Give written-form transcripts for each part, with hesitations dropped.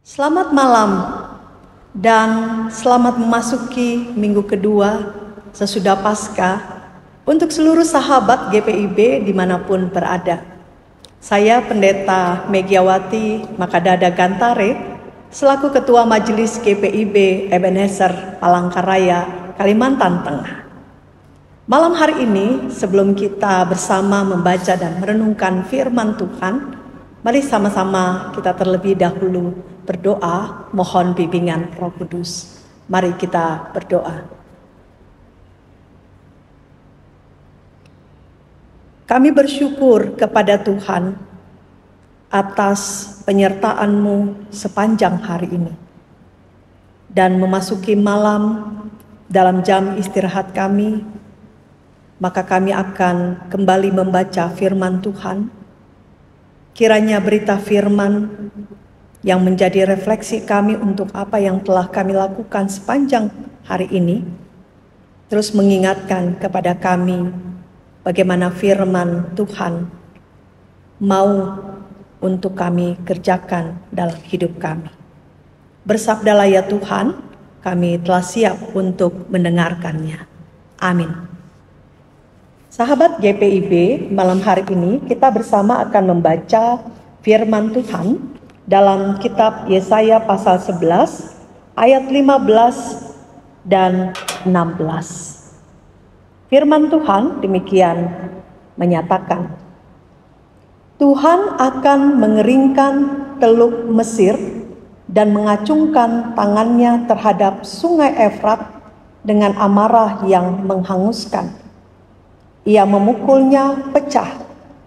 Selamat malam dan selamat memasuki minggu kedua sesudah Paskah untuk seluruh sahabat GPIB dimanapun berada. Saya Pendeta Megiawati Makadada Gantare selaku Ketua Majelis GPIB Ebenezer Palangkaraya, Kalimantan Tengah. Malam hari ini sebelum kita bersama membaca dan merenungkan firman Tuhan, mari sama-sama kita terlebih dahulu berdoa mohon bimbingan Roh Kudus. Mari kita berdoa. Kami bersyukur kepada Tuhan atas penyertaan-Mu sepanjang hari ini. Dan memasuki malam dalam jam istirahat kami, maka kami akan kembali membaca firman Tuhan. Kiranya berita firman yang menjadi refleksi kami untuk apa yang telah kami lakukan sepanjang hari ini, terus mengingatkan kepada kami bagaimana firman Tuhan mau untuk kami kerjakan dalam hidup kami. Bersabdalah ya Tuhan, kami telah siap untuk mendengarkannya. Amin. Sahabat GPIB, malam hari ini kita bersama akan membaca firman Tuhan dalam kitab Yesaya pasal 11 ayat 15 dan 16. Firman Tuhan demikian menyatakan, Tuhan akan mengeringkan teluk Mesir dan mengacungkan tangannya terhadap sungai Efrat dengan amarah yang menghanguskan. Ia memukulnya pecah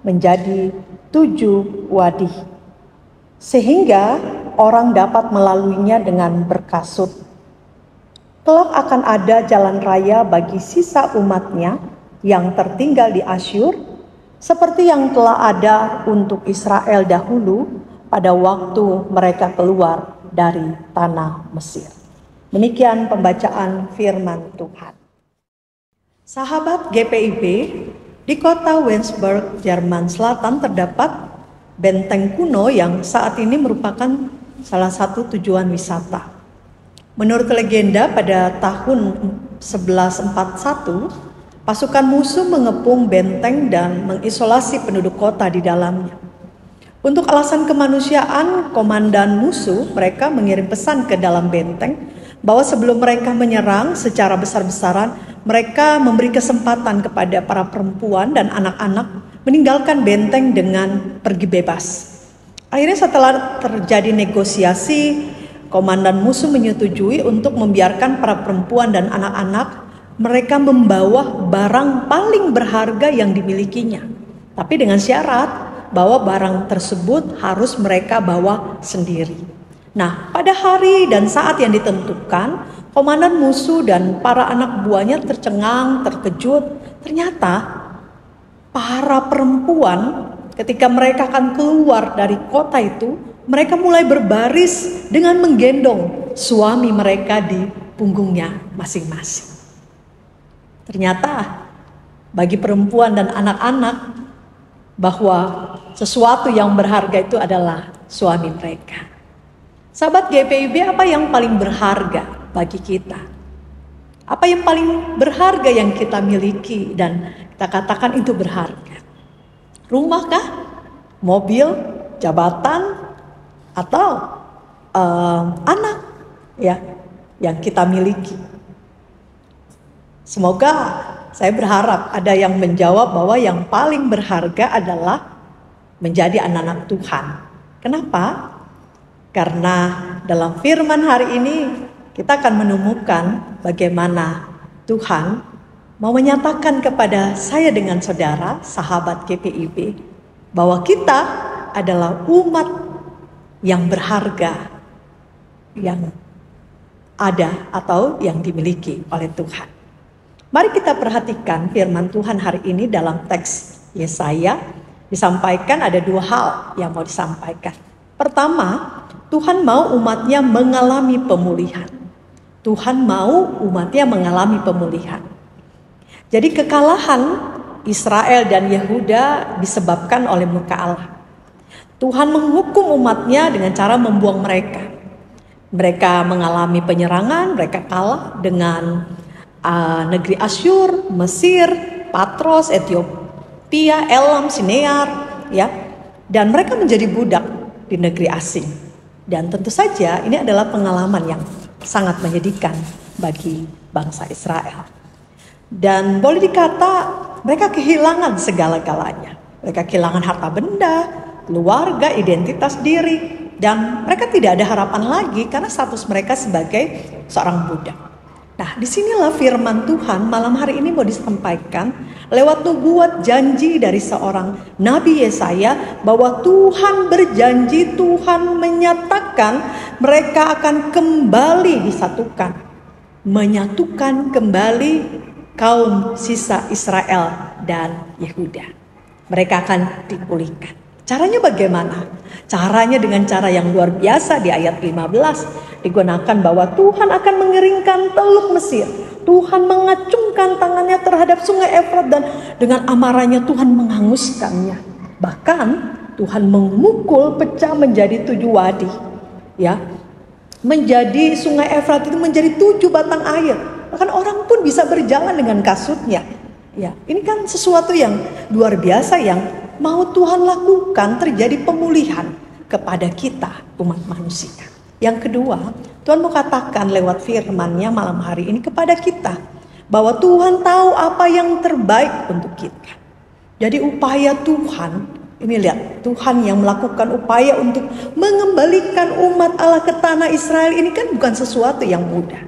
menjadi 7 wadih, sehingga orang dapat melaluinya dengan berkasut. Kelak akan ada jalan raya bagi sisa umatnya yang tertinggal di Asyur, seperti yang telah ada untuk Israel dahulu pada waktu mereka keluar dari tanah Mesir. Demikian pembacaan firman Tuhan. Sahabat GPIB, di kota Wensberg, Jerman Selatan terdapat benteng kuno yang saat ini merupakan salah satu tujuan wisata. Menurut legenda pada tahun 1141, pasukan musuh mengepung benteng dan mengisolasi penduduk kota di dalamnya. Untuk alasan kemanusiaan, komandan musuh mereka mengirim pesan ke dalam benteng bahwa sebelum mereka menyerang secara besar-besaran, mereka memberi kesempatan kepada para perempuan dan anak-anak meninggalkan benteng dengan pergi bebas. Akhirnya setelah terjadi negosiasi, komandan musuh menyetujui untuk membiarkan para perempuan dan anak-anak mereka membawa barang paling berharga yang dimilikinya. Tapi dengan syarat bahwa barang tersebut harus mereka bawa sendiri. Nah, pada hari dan saat yang ditentukan, komandan musuh dan para anak buahnya tercengang, terkejut. Ternyata para perempuan ketika mereka akan keluar dari kota itu, mereka mulai berbaris dengan menggendong suami mereka di punggungnya masing-masing. Ternyata bagi perempuan dan anak-anak bahwa sesuatu yang berharga itu adalah suami mereka. Sahabat GPIB, apa yang paling berharga bagi kita? Apa yang paling berharga yang kita miliki dan kita katakan itu berharga? Rumah kah? Mobil? Jabatan? Atau anak ya yang kita miliki? Semoga saya berharap ada yang menjawab bahwa yang paling berharga adalah menjadi anak-anak Tuhan. Kenapa? Karena dalam firman hari ini kita akan menemukan bagaimana Tuhan mau menyatakan kepada saya dengan saudara, sahabat GPIB, bahwa kita adalah umat yang berharga, yang ada atau yang dimiliki oleh Tuhan. Mari kita perhatikan firman Tuhan hari ini dalam teks Yesaya. Disampaikan ada 2 hal yang mau disampaikan. Pertama, Tuhan mau umatnya mengalami pemulihan. Tuhan mau umatnya mengalami pemulihan. Jadi kekalahan Israel dan Yehuda disebabkan oleh murka Allah. Tuhan menghukum umatnya dengan cara membuang mereka. Mereka mengalami penyerangan, mereka kalah dengan negeri Asyur, Mesir, Patros, Ethiopia, Elam, Sinear, ya. Dan mereka menjadi budak di negeri asing. Dan tentu saja ini adalah pengalaman yang sangat menyedihkan bagi bangsa Israel. Dan boleh dikata mereka kehilangan segala-galanya. Mereka kehilangan harta benda, keluarga, identitas diri, dan mereka tidak ada harapan lagi karena status mereka sebagai seorang budak. Nah, disinilah firman Tuhan malam hari ini mau disampaikan lewat nubuat janji dari seorang Nabi Yesaya bahwa Tuhan berjanji, Tuhan menyatakan mereka akan kembali disatukan, menyatukan kembali kaum sisa Israel dan Yehuda. Mereka akan dipulihkan. Caranya bagaimana? Caranya dengan cara yang luar biasa di ayat 15. Digunakan bahwa Tuhan akan mengeringkan teluk Mesir. Tuhan mengacungkan tangannya terhadap sungai Efrat dan dengan amarahnya Tuhan menghanguskannya. Bahkan Tuhan memukul pecah menjadi 7 wadi. Ya, menjadi sungai Efrat itu menjadi 7 batang air. Bahkan orang pun bisa berjalan dengan kasutnya. Ya, ini kan sesuatu yang luar biasa yang mau Tuhan lakukan, terjadi pemulihan kepada kita umat manusia. Yang kedua, Tuhan mau katakan lewat firman-Nya malam hari ini kepada kita bahwa Tuhan tahu apa yang terbaik untuk kita. Jadi upaya Tuhan, ini lihat, Tuhan yang melakukan upaya untuk mengembalikan umat Allah ke tanah Israel ini kan bukan sesuatu yang mudah.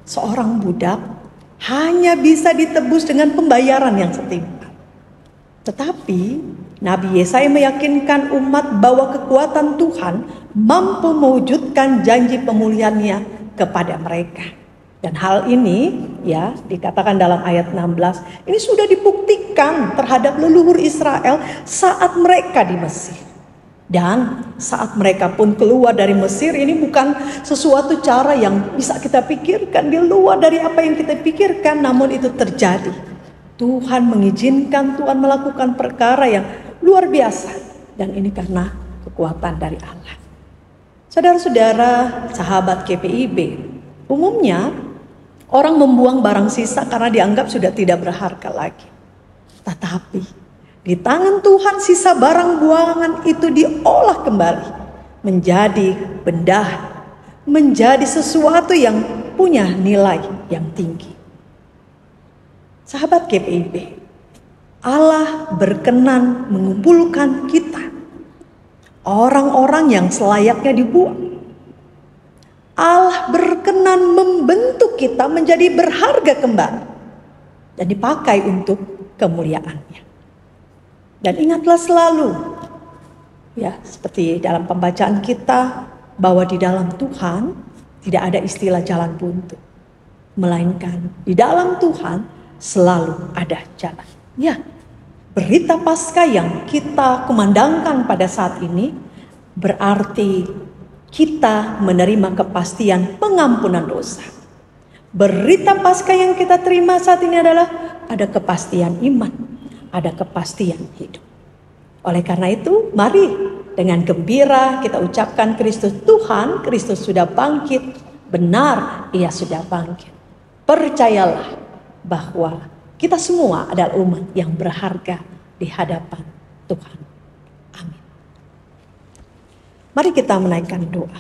Seorang budak hanya bisa ditebus dengan pembayaran yang setimpal. Tetapi Nabi Yesaya meyakinkan umat bahwa kekuatan Tuhan mampu mewujudkan janji pemulihannya kepada mereka. Dan hal ini ya dikatakan dalam ayat 16, ini sudah dibuktikan terhadap leluhur Israel saat mereka di Mesir. Dan saat mereka pun keluar dari Mesir, ini bukan sesuatu cara yang bisa kita pikirkan, di luar dari apa yang kita pikirkan, namun itu terjadi. Tuhan mengizinkan, Tuhan melakukan perkara yang luar biasa. Dan ini karena kekuatan dari Allah. Saudara-saudara, sahabat GPIB, umumnya orang membuang barang sisa karena dianggap sudah tidak berharga lagi. Tetapi di tangan Tuhan sisa barang buangan itu diolah kembali menjadi benda, menjadi sesuatu yang punya nilai yang tinggi. Sahabat GPIB, Allah berkenan mengumpulkan kita, orang-orang yang selayaknya dibuang. Allah berkenan membentuk kita menjadi berharga kembali dan dipakai untuk kemuliaan-Nya. Dan ingatlah selalu, ya seperti dalam pembacaan kita, bahwa di dalam Tuhan tidak ada istilah jalan buntu, melainkan di dalam Tuhan selalu ada jalan. Ya, berita Paskah yang kita kumandangkan pada saat ini berarti kita menerima kepastian pengampunan dosa. Berita Paskah yang kita terima saat ini adalah ada kepastian iman, ada kepastian hidup. Oleh karena itu, mari dengan gembira kita ucapkan Kristus Tuhan, Kristus sudah bangkit, benar Ia sudah bangkit. Percayalah bahwa kita semua adalah umat yang berharga di hadapan Tuhan. Amin. Mari kita menaikkan doa.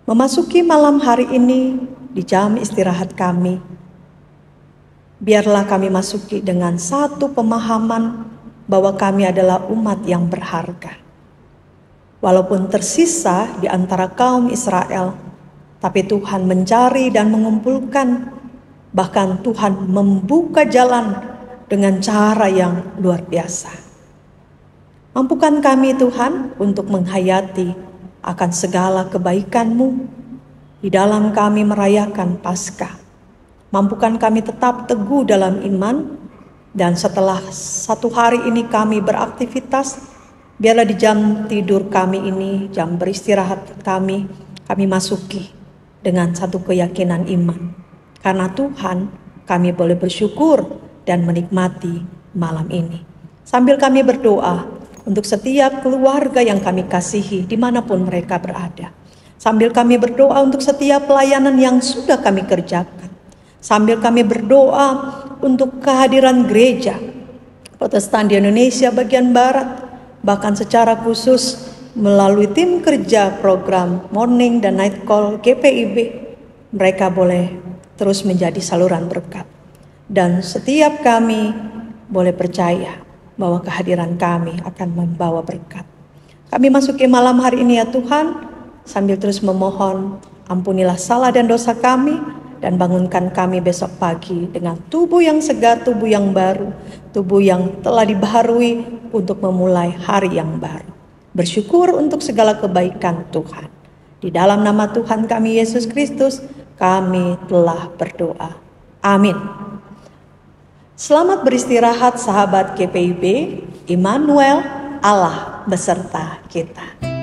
Memasuki malam hari ini di jam istirahat kami, biarlah kami masuki dengan satu pemahaman bahwa kami adalah umat yang berharga. Walaupun tersisa di antara kaum Israel, tapi Tuhan mencari dan mengumpulkan, bahkan Tuhan membuka jalan dengan cara yang luar biasa. Mampukan kami Tuhan untuk menghayati akan segala kebaikan-Mu di dalam kami merayakan Paskah. Mampukan kami tetap teguh dalam iman, dan setelah satu hari ini kami beraktivitas, biarlah di jam tidur kami ini, jam beristirahat kami masuki dengan satu keyakinan iman. Karena Tuhan, kami boleh bersyukur dan menikmati malam ini. Sambil kami berdoa untuk setiap keluarga yang kami kasihi dimanapun mereka berada. Sambil kami berdoa untuk setiap pelayanan yang sudah kami kerjakan. Sambil kami berdoa untuk kehadiran gereja Protestan di Indonesia bagian Barat. Bahkan secara khusus melalui tim kerja program Morning dan Night Call GPIB, mereka boleh terus menjadi saluran berkat. Dan setiap kami boleh percaya bahwa kehadiran kami akan membawa berkat. Kami masuki malam hari ini ya Tuhan, sambil terus memohon, ampunilah salah dan dosa kami, dan bangunkan kami besok pagi dengan tubuh yang segar, tubuh yang baru, tubuh yang telah dibaharui untuk memulai hari yang baru. Bersyukur untuk segala kebaikan Tuhan. Di dalam nama Tuhan kami Yesus Kristus, kami telah berdoa. Amin. Selamat beristirahat sahabat GPIB. Immanuel, Allah beserta kita.